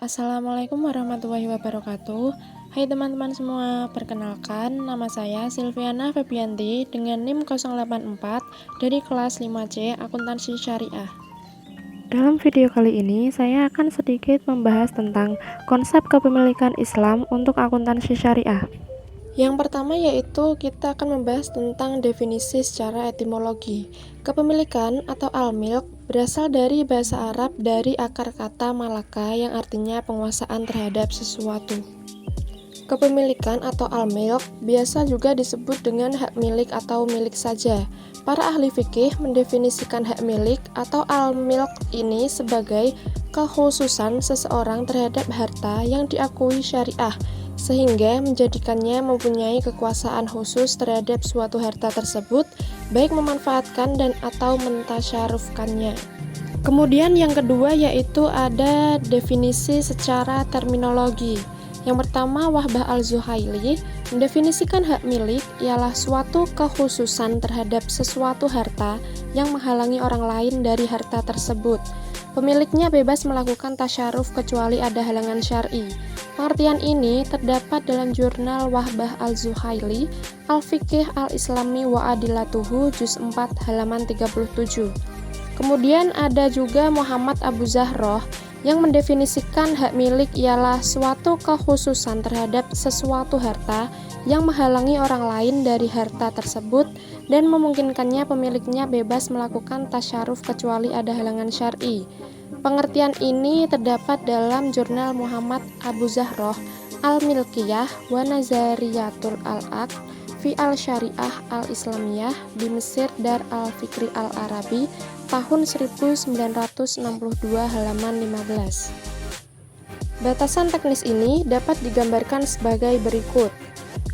Assalamualaikum warahmatullahi wabarakatuh. Hai teman-teman semua, perkenalkan nama saya Silviana Febianti dengan NIM 084 dari kelas 5C Akuntansi Syariah. Dalam video kali ini, saya akan sedikit membahas tentang konsep kepemilikan Islam untuk akuntansi syariah. Yang pertama yaitu kita akan membahas tentang definisi secara etimologi. Kepemilikan atau al-milk berasal dari bahasa Arab dari akar kata malaka yang artinya penguasaan terhadap sesuatu. Kepemilikan atau al-milk biasa juga disebut dengan hak milik atau milik saja. Para ahli fikih mendefinisikan hak milik atau al-milk ini sebagai kekhususan seseorang terhadap harta yang diakui syariah, sehingga menjadikannya mempunyai kekuasaan khusus terhadap suatu harta tersebut, baik memanfaatkan dan atau mentasyarufkannya. Kemudian yang kedua yaitu ada definisi secara terminologi. Yang pertama, Wahbah Al-Zuhaili mendefinisikan hak milik ialah suatu kekhususan terhadap sesuatu harta yang menghalangi orang lain dari harta tersebut. Pemiliknya bebas melakukan tasyaruf kecuali ada halangan syar'i. Pengertian ini terdapat dalam jurnal Wahbah Al-Zuhaili, Al-Fiqih Al-Islami wa Adilatuhu, Juz 4, halaman 37. Kemudian ada juga Muhammad Abu Zahroh yang mendefinisikan hak milik ialah suatu kekhususan terhadap sesuatu harta yang menghalangi orang lain dari harta tersebut dan memungkinkannya pemiliknya bebas melakukan tasyaruf kecuali ada halangan syar'i. Pengertian ini terdapat dalam jurnal Muhammad Abu Zahroh Al-Milkiyah wa Nazariyatul Al-Aqd fi Al-Syariah Al-Islamiyah di Mesir Dar Al-Fikri Al-Arabi tahun 1962 halaman 15. Batasan teknis ini dapat digambarkan sebagai berikut.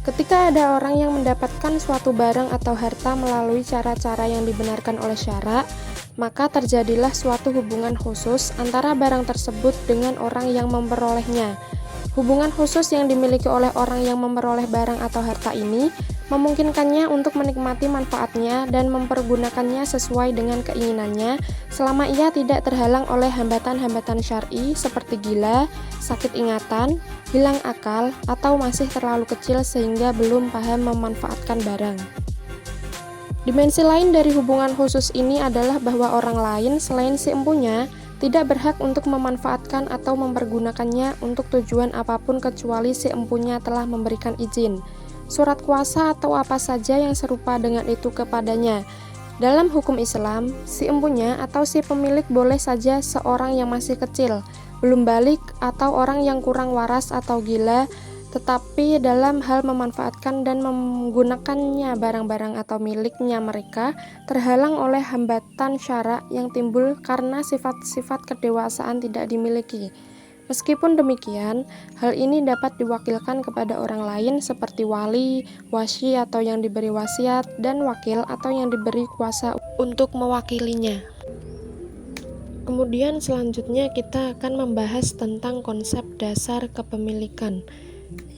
Ketika ada orang yang mendapatkan suatu barang atau harta melalui cara-cara yang dibenarkan oleh syara, maka terjadilah suatu hubungan khusus antara barang tersebut dengan orang yang memperolehnya. Hubungan khusus yang dimiliki oleh orang yang memperoleh barang atau harta ini memungkinkannya untuk menikmati manfaatnya dan mempergunakannya sesuai dengan keinginannya selama ia tidak terhalang oleh hambatan-hambatan syar'i seperti gila, sakit ingatan, hilang akal, atau masih terlalu kecil sehingga belum paham memanfaatkan barang. Dimensi lain dari hubungan khusus ini adalah bahwa orang lain selain si empunya tidak berhak untuk memanfaatkan atau mempergunakannya untuk tujuan apapun kecuali si empunya telah memberikan izin, surat kuasa atau apa saja yang serupa dengan itu kepadanya. Dalam hukum Islam, si empunya atau si pemilik boleh saja seorang yang masih kecil, belum balik, atau orang yang kurang waras atau gila, tetapi dalam hal memanfaatkan dan menggunakannya barang-barang atau miliknya mereka terhalang oleh hambatan syara yang timbul karena sifat-sifat kedewasaan tidak dimiliki. Meskipun demikian, hal ini dapat diwakilkan kepada orang lain seperti wali, wasyi atau yang diberi wasiat, dan wakil atau yang diberi kuasa untuk mewakilinya. Kemudian selanjutnya kita akan membahas tentang konsep dasar kepemilikan.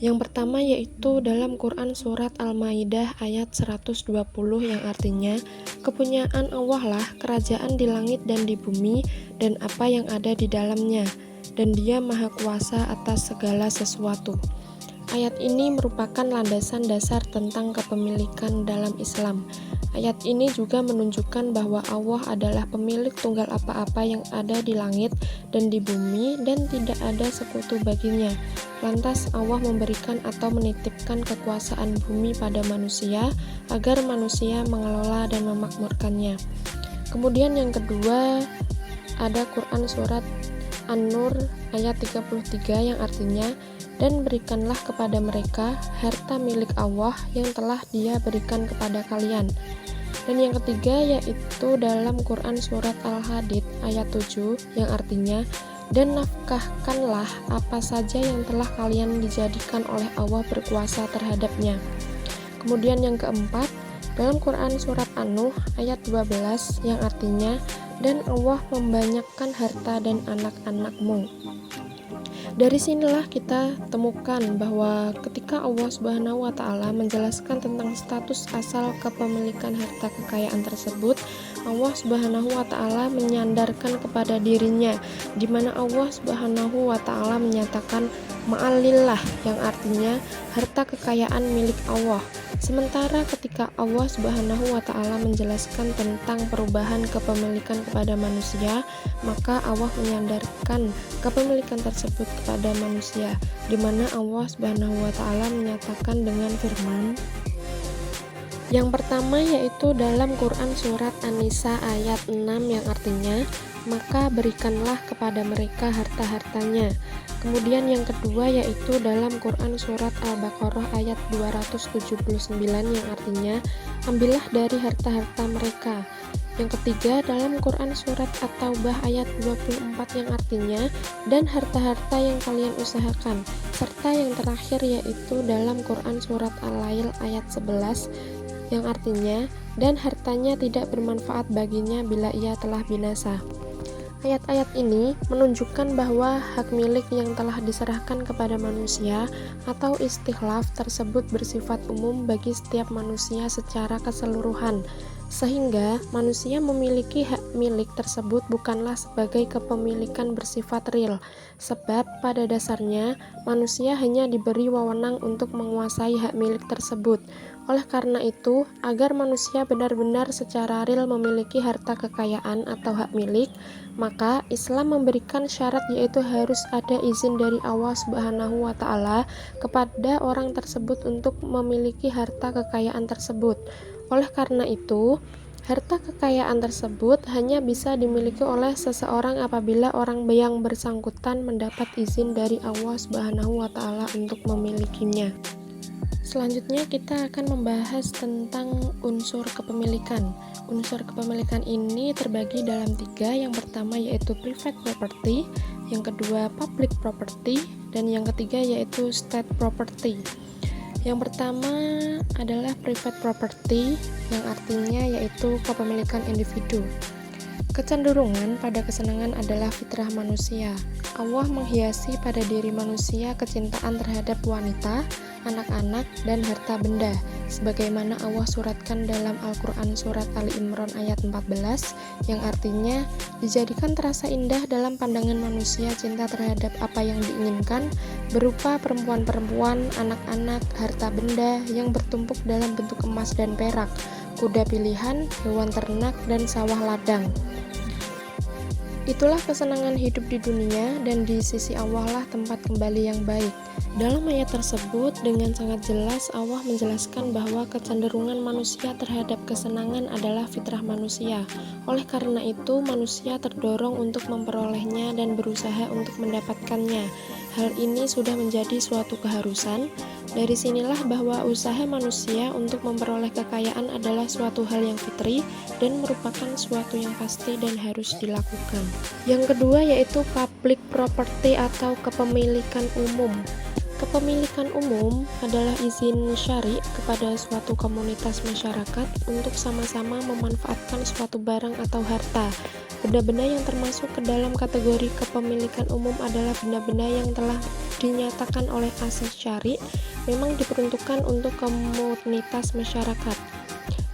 Yang pertama yaitu dalam Quran Surat Al-Maidah ayat 120 yang artinya, kepunyaan Allah lah kerajaan di langit dan di bumi dan apa yang ada di dalamnya, dan Dia Maha Kuasa atas segala sesuatu. Ayat ini merupakan landasan dasar tentang kepemilikan dalam Islam. Ayat ini juga menunjukkan bahwa Allah adalah pemilik tunggal apa-apa yang ada di langit dan di bumi dan tidak ada sekutu baginya. Lantas Allah memberikan atau menitipkan kekuasaan bumi pada manusia agar manusia mengelola dan memakmurkannya. Kemudian yang kedua ada Quran Surat An-Nur ayat 33 yang artinya, dan berikanlah kepada mereka harta milik Allah yang telah Dia berikan kepada kalian. Dan yang ketiga yaitu dalam Quran Surat Al-Hadid ayat 7 yang artinya, dan nafkahkanlah apa saja yang telah kalian dijadikan oleh Allah berkuasa terhadapnya. Kemudian yang keempat dalam Quran Surat An-Nuh ayat 12 yang artinya, dan Allah membanyakkan harta dan anak-anakmu. Dari sinilah kita temukan bahwa ketika Allah Subhanahu wa Ta'ala menjelaskan tentang status asal kepemilikan harta kekayaan tersebut, Allah Subhanahu wa Ta'ala menyandarkan kepada dirinya, di mana Allah Subhanahu wa Ta'ala menyatakan ma'alillah, yang artinya harta kekayaan milik Allah. Sementara ketika Allah Subhanahu wa Ta'ala menjelaskan tentang perubahan kepemilikan kepada manusia, maka Allah menyandarkan kepemilikan tersebut kepada manusia, di mana Allah Subhanahu wa Ta'ala menyatakan dengan firman. Yang pertama yaitu dalam Quran surat An-Nisa ayat 6 yang artinya, maka berikanlah kepada mereka harta-hartanya. Kemudian yang kedua yaitu dalam Quran surat Al-Baqarah ayat 279 yang artinya, ambillah dari harta-harta mereka. Yang ketiga dalam Quran surat At-Taubah ayat 24 yang artinya, dan harta-harta yang kalian usahakan. Serta yang terakhir yaitu dalam Quran surat Al-Lail ayat 11 yang artinya, dan hartanya tidak bermanfaat baginya bila ia telah binasa. Ayat-ayat ini menunjukkan bahwa hak milik yang telah diserahkan kepada manusia atau istikhlaf tersebut bersifat umum bagi setiap manusia secara keseluruhan, sehingga manusia memiliki hak milik tersebut bukanlah sebagai kepemilikan bersifat real, sebab pada dasarnya manusia hanya diberi wewenang untuk menguasai hak milik tersebut. Oleh karena itu, agar manusia benar-benar secara real memiliki harta kekayaan atau hak milik, maka Islam memberikan syarat yaitu harus ada izin dari Allah Subhanahu wa Ta'ala kepada orang tersebut untuk memiliki harta kekayaan tersebut. Oleh karena itu, harta kekayaan tersebut hanya bisa dimiliki oleh seseorang apabila orang yang bersangkutan mendapat izin dari Allah Subhanahu wa Ta'ala untuk memilikinya. Selanjutnya kita akan membahas tentang unsur kepemilikan. Unsur kepemilikan ini terbagi dalam 3. Yang pertama yaitu private property, yang kedua public property, dan yang ketiga yaitu state property. Yang pertama adalah private property, yang artinya yaitu kepemilikan individu. Kecenderungan pada kesenangan adalah fitrah manusia. Allah menghiasi pada diri manusia kecintaan terhadap wanita, anak-anak, dan harta benda, sebagaimana Allah suratkan dalam Al-Quran surat Ali Imran ayat 14, yang artinya dijadikan terasa indah dalam pandangan manusia cinta terhadap apa yang diinginkan, berupa perempuan-perempuan, anak-anak, harta benda yang bertumpuk dalam bentuk emas dan perak, kuda pilihan, hewan ternak, dan sawah ladang. Itulah kesenangan hidup di dunia, dan di sisi Allah lah tempat kembali yang baik. Dalam ayat tersebut, dengan sangat jelas Allah menjelaskan bahwa kecenderungan manusia terhadap kesenangan adalah fitrah manusia. Oleh karena itu, manusia terdorong untuk memperolehnya dan berusaha untuk mendapatkannya. Hal ini sudah menjadi suatu keharusan. Dari sinilah bahwa usaha manusia untuk memperoleh kekayaan adalah suatu hal yang fitri dan merupakan suatu yang pasti dan harus dilakukan. Yang kedua yaitu public property atau kepemilikan umum. Kepemilikan umum adalah izin syari kepada suatu komunitas masyarakat untuk sama-sama memanfaatkan suatu barang atau harta. Benda-benda yang termasuk ke dalam kategori kepemilikan umum adalah benda-benda yang telah dinyatakan oleh asas syari memang diperuntukkan untuk komunitas masyarakat.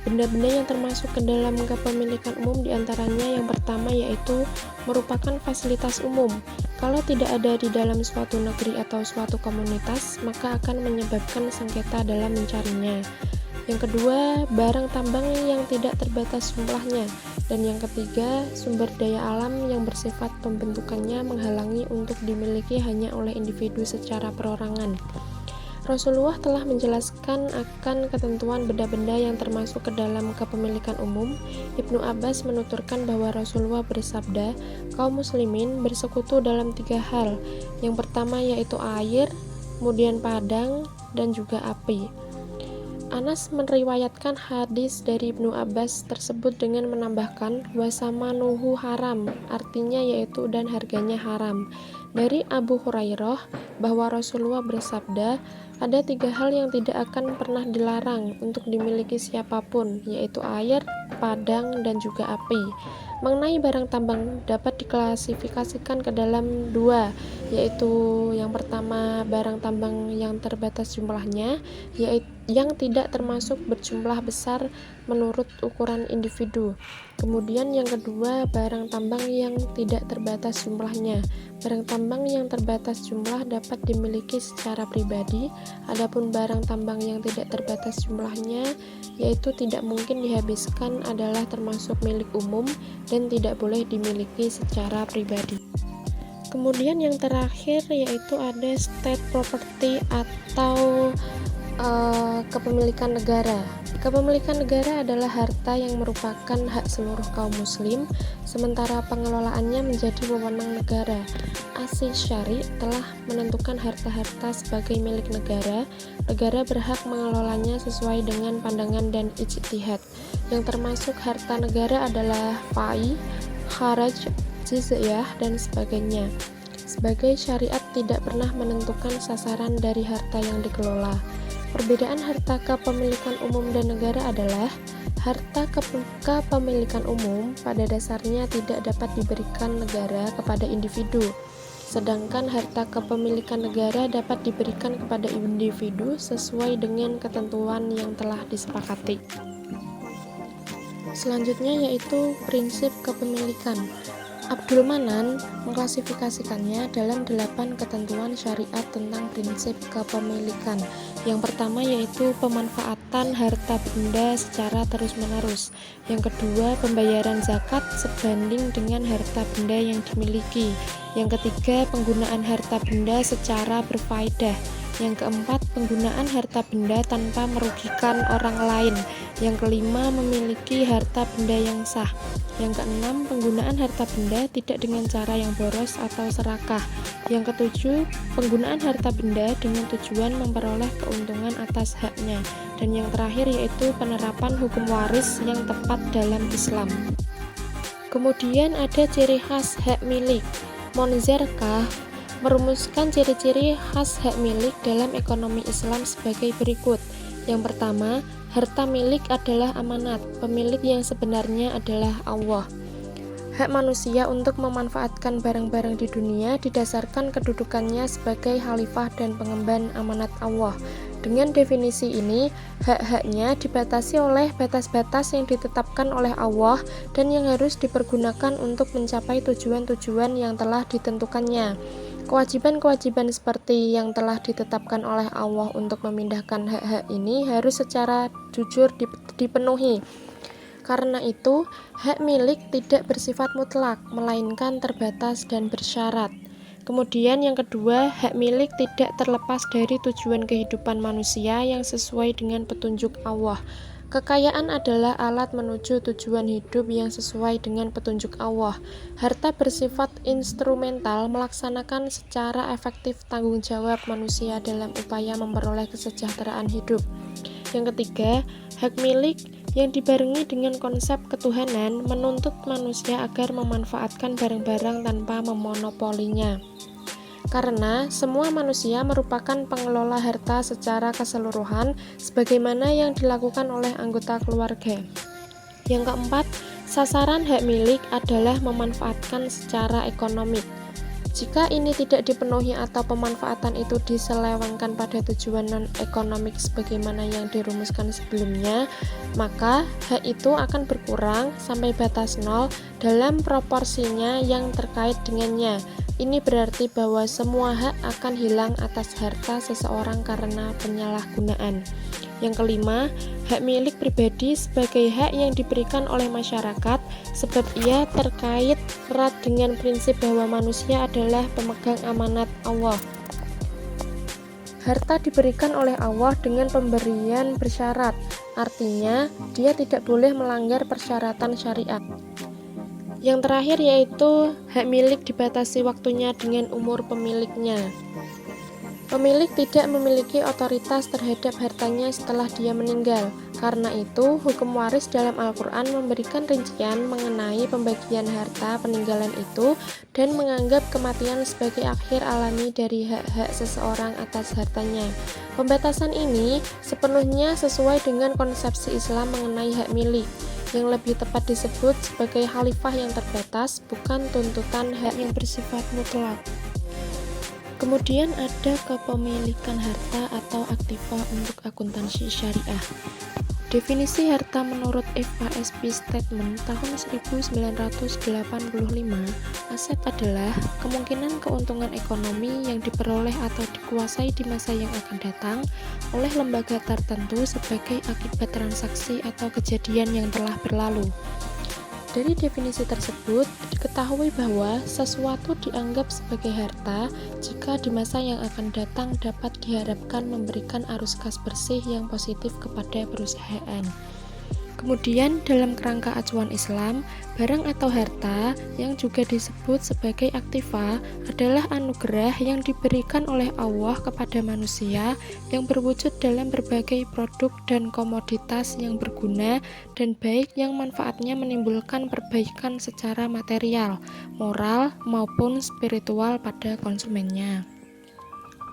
Benda-benda yang termasuk ke dalam kepemilikan umum diantaranya yang pertama yaitu merupakan fasilitas umum. Kalau tidak ada di dalam suatu negeri atau suatu komunitas, maka akan menyebabkan sengketa dalam mencarinya. Yang kedua, barang tambang yang tidak terbatas jumlahnya. Dan yang ketiga, sumber daya alam yang bersifat pembentukannya menghalangi untuk dimiliki hanya oleh individu secara perorangan. Rasulullah telah menjelaskan akan ketentuan benda-benda yang termasuk ke dalam kepemilikan umum. Ibnu Abbas menuturkan bahwa Rasulullah bersabda, kaum muslimin bersekutu dalam 3 hal. Yang pertama yaitu air, kemudian padang, dan juga api. Anas meriwayatkan hadis dari Ibnu Abbas tersebut dengan menambahkan wasamanuhu haram, artinya yaitu dan harganya haram. Dari Abu Hurairah bahwa Rasulullah bersabda, ada 3 hal yang tidak akan pernah dilarang untuk dimiliki siapapun, yaitu air, padang, dan juga api. Mengenai barang tambang dapat diklasifikasikan ke dalam 2, yaitu yang pertama barang tambang yang terbatas jumlahnya, yaitu yang tidak termasuk berjumlah besar menurut ukuran individu. Kemudian yang kedua, barang tambang yang tidak terbatas jumlahnya. Barang tambang yang terbatas jumlah dapat dimiliki secara pribadi, adapun barang tambang yang tidak terbatas jumlahnya, yaitu tidak mungkin dihabiskan, adalah termasuk milik umum dan tidak boleh dimiliki secara pribadi. Kemudian yang terakhir yaitu ada state property atau kepemilikan negara. Kepemilikan negara adalah harta yang merupakan hak seluruh kaum muslim, sementara pengelolaannya menjadi wewenang negara. Asy Syari' telah menentukan harta-harta sebagai milik negara. Negara berhak mengelolanya sesuai dengan pandangan dan ijtihad. Yang termasuk harta negara adalah fai, kharaj, jizyah, dan sebagainya. Sebagai syariat tidak pernah menentukan sasaran dari harta yang dikelola. Perbedaan harta kepemilikan umum dan negara adalah harta kepemilikan umum pada dasarnya tidak dapat diberikan negara kepada individu, sedangkan harta kepemilikan negara dapat diberikan kepada individu sesuai dengan ketentuan yang telah disepakati. Selanjutnya yaitu prinsip kepemilikan. Abdul Manan mengklasifikasikannya dalam 8 ketentuan syariat tentang prinsip kepemilikan. Yang pertama yaitu pemanfaatan harta benda secara terus-menerus. Yang kedua, pembayaran zakat sebanding dengan harta benda yang dimiliki. Yang ketiga, penggunaan harta benda secara berfaedah. Yang keempat, penggunaan harta benda tanpa merugikan orang lain. Yang kelima, memiliki harta benda yang sah. Yang keenam, penggunaan harta benda tidak dengan cara yang boros atau serakah. Yang ketujuh, penggunaan harta benda dengan tujuan memperoleh keuntungan atas haknya. Dan yang terakhir yaitu penerapan hukum waris yang tepat dalam Islam. Kemudian ada ciri khas hak milik. Monzerkah merumuskan ciri-ciri khas hak milik dalam ekonomi Islam sebagai berikut. Yang pertama, harta milik adalah amanat. Pemilik yang sebenarnya adalah Allah. Hak manusia untuk memanfaatkan barang-barang di dunia didasarkan kedudukannya sebagai khalifah dan pengemban amanat Allah. Dengan definisi ini, hak-haknya dibatasi oleh batas-batas yang ditetapkan oleh Allah dan yang harus dipergunakan untuk mencapai tujuan-tujuan yang telah ditentukannya. Kewajiban-kewajiban seperti yang telah ditetapkan oleh Allah untuk memindahkan hak-hak ini harus secara jujur dipenuhi. Karena itu, hak milik tidak bersifat mutlak, melainkan terbatas dan bersyarat. Kemudian yang kedua, hak milik tidak terlepas dari tujuan kehidupan manusia yang sesuai dengan petunjuk Allah. Kekayaan adalah alat menuju tujuan hidup yang sesuai dengan petunjuk Allah. Harta bersifat instrumental melaksanakan secara efektif tanggung jawab manusia dalam upaya memperoleh kesejahteraan hidup. Yang ketiga, hak milik yang dibarengi dengan konsep ketuhanan menuntut manusia agar memanfaatkan barang-barang tanpa memonopolinya. Karena semua manusia merupakan pengelola harta secara keseluruhan sebagaimana yang dilakukan oleh anggota keluarga. Yang keempat, sasaran hak milik adalah memanfaatkan secara ekonomik. Jika ini tidak dipenuhi atau pemanfaatan itu diselewengkan pada tujuan non-ekonomik sebagaimana yang dirumuskan sebelumnya, maka hak itu akan berkurang sampai batas nol dalam proporsinya yang terkait dengannya. Ini berarti bahwa semua hak akan hilang atas harta seseorang karena penyalahgunaan. Yang kelima, hak milik pribadi sebagai hak yang diberikan oleh masyarakat sebab ia terkait erat dengan prinsip bahwa manusia adalah pemegang amanat Allah. Harta diberikan oleh Allah dengan pemberian bersyarat, artinya dia tidak boleh melanggar persyaratan syariat. Yang terakhir yaitu hak milik dibatasi waktunya dengan umur pemiliknya. Pemilik tidak memiliki otoritas terhadap hartanya setelah dia meninggal. Karena itu, hukum waris dalam Al-Quran memberikan rincian mengenai pembagian harta peninggalan itu dan menganggap kematian sebagai akhir alami dari hak-hak seseorang atas hartanya. Pembatasan ini sepenuhnya sesuai dengan konsepsi Islam mengenai hak milik, yang lebih tepat disebut sebagai khalifah yang terbatas, bukan tuntutan hak yang bersifat mutlak. Kemudian ada kepemilikan harta atau aktiva untuk akuntansi syariah. Definisi harta menurut FASB Statement tahun 1985, aset adalah kemungkinan keuntungan ekonomi yang diperoleh atau dikuasai di masa yang akan datang oleh lembaga tertentu sebagai akibat transaksi atau kejadian yang telah berlalu. Dari definisi tersebut, diketahui bahwa sesuatu dianggap sebagai harta jika di masa yang akan datang dapat diharapkan memberikan arus kas bersih yang positif kepada perusahaan. Kemudian dalam kerangka acuan Islam, barang atau harta yang juga disebut sebagai aktiva adalah anugerah yang diberikan oleh Allah kepada manusia yang berwujud dalam berbagai produk dan komoditas yang berguna dan baik yang manfaatnya menimbulkan perbaikan secara material, moral, maupun spiritual pada konsumennya.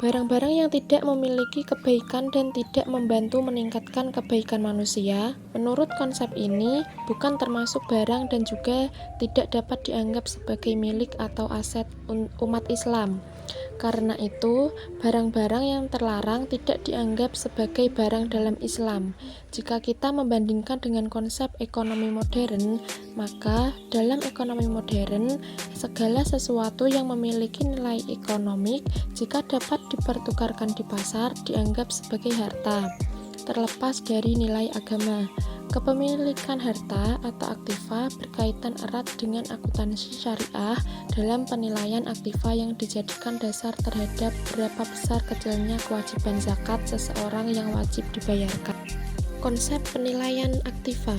Barang-barang yang tidak memiliki kebaikan dan tidak membantu meningkatkan kebaikan manusia, menurut konsep ini bukan termasuk barang dan juga tidak dapat dianggap sebagai milik atau aset umat Islam. Karena itu, barang-barang yang terlarang tidak dianggap sebagai barang dalam Islam. Jika kita membandingkan dengan konsep ekonomi modern, maka dalam ekonomi modern, segala sesuatu yang memiliki nilai ekonomik jika dapat dipertukarkan di pasar dianggap sebagai harta, terlepas dari nilai agama. Kepemilikan harta atau aktiva berkaitan erat dengan akuntansi syariah dalam penilaian aktiva yang dijadikan dasar terhadap berapa besar kecilnya kewajiban zakat seseorang yang wajib dibayarkan. Konsep penilaian aktiva.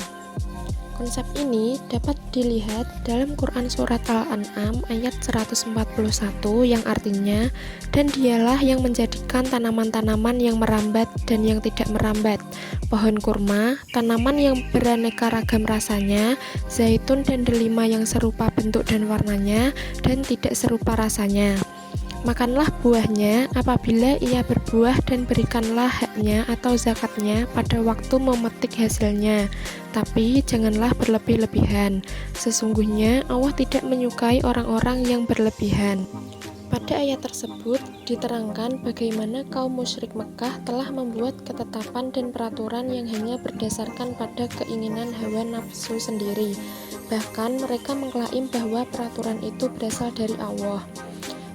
Konsep ini dapat dilihat dalam Quran Surat Al-An'am ayat 141 yang artinya, dan dialah yang menjadikan tanaman-tanaman yang merambat dan yang tidak merambat, pohon kurma, tanaman yang beraneka ragam rasanya, zaitun dan delima yang serupa bentuk dan warnanya, dan tidak serupa rasanya. Makanlah buahnya apabila ia berbuah dan berikanlah haknya atau zakatnya pada waktu memetik hasilnya. Tapi janganlah berlebih-lebihan. Sesungguhnya Allah tidak menyukai orang-orang yang berlebihan. Pada ayat tersebut diterangkan bagaimana kaum musyrik Mekah telah membuat ketetapan dan peraturan yang hanya berdasarkan pada keinginan hawa nafsu sendiri. Bahkan mereka mengklaim bahwa peraturan itu berasal dari Allah.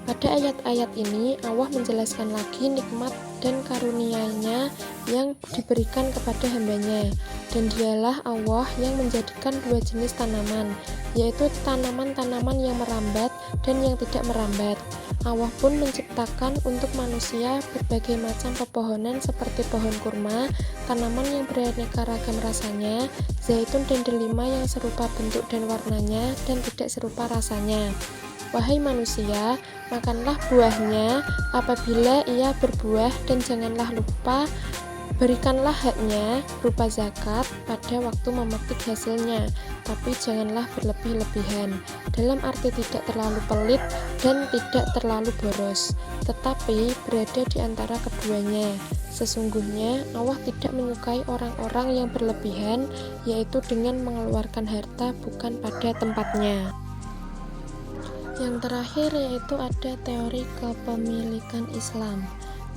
Pada ayat-ayat ini, Allah menjelaskan lagi nikmat dan karunia-Nya yang diberikan kepada hambanya. Dan dialah Allah yang menjadikan dua jenis tanaman, yaitu tanaman-tanaman yang merambat dan yang tidak merambat. Allah pun menciptakan untuk manusia berbagai macam pepohonan seperti pohon kurma, tanaman yang beraneka ragam rasanya, zaitun dan delima yang serupa bentuk dan warnanya dan tidak serupa rasanya. Wahai manusia, makanlah buahnya apabila ia berbuah dan janganlah lupa berikanlah haknya berupa zakat pada waktu memetik hasilnya, tapi janganlah berlebih-lebihan, dalam arti tidak terlalu pelit dan tidak terlalu boros, tetapi berada di antara keduanya. Sesungguhnya Allah tidak menyukai orang-orang yang berlebihan, yaitu dengan mengeluarkan harta bukan pada tempatnya. Yang terakhir yaitu ada teori kepemilikan Islam.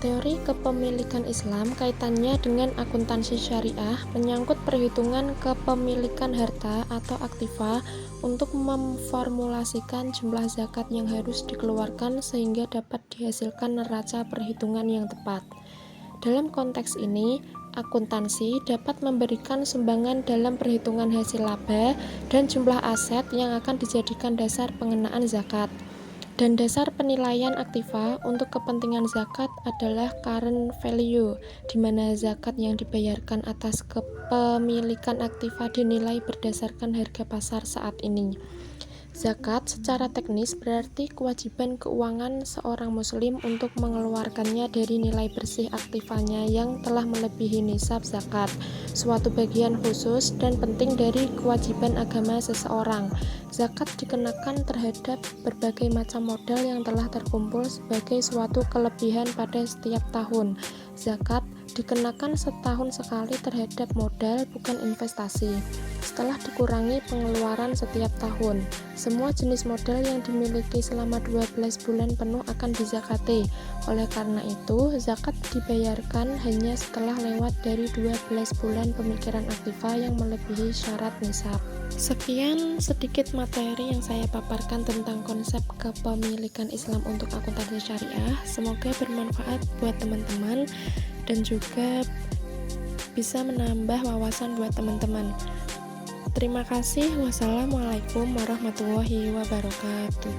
Teori kepemilikan Islam kaitannya dengan akuntansi syariah menyangkut perhitungan kepemilikan harta atau aktiva untuk memformulasikan jumlah zakat yang harus dikeluarkan sehingga dapat dihasilkan neraca perhitungan yang tepat. Dalam konteks ini, akuntansi dapat memberikan sumbangan dalam perhitungan hasil laba dan jumlah aset yang akan dijadikan dasar pengenaan zakat. Dan dasar penilaian aktiva untuk kepentingan zakat adalah current value, di mana zakat yang dibayarkan atas kepemilikan aktiva dinilai berdasarkan harga pasar saat ini. Zakat secara teknis berarti kewajiban keuangan seorang muslim untuk mengeluarkannya dari nilai bersih aktivanya yang telah melebihi nisab zakat, suatu bagian khusus dan penting dari kewajiban agama seseorang. Zakat dikenakan terhadap berbagai macam modal yang telah terkumpul sebagai suatu kelebihan pada setiap tahun. Zakat dikenakan setahun sekali terhadap modal, bukan investasi. setelah dikurangi pengeluaran setiap tahun. Semua jenis modal yang dimiliki selama 12 bulan penuh akan dizakati. Oleh karena itu, zakat dibayarkan hanya setelah lewat dari 12 bulan pemikiran aktiva yang melebihi syarat nisab. Sekian sedikit materi yang saya paparkan tentang konsep kepemilikan Islam untuk akuntansi syariah. Semoga bermanfaat buat teman-teman dan juga bisa menambah wawasan buat teman-teman. Terima kasih. Wassalamualaikum warahmatullahi wabarakatuh.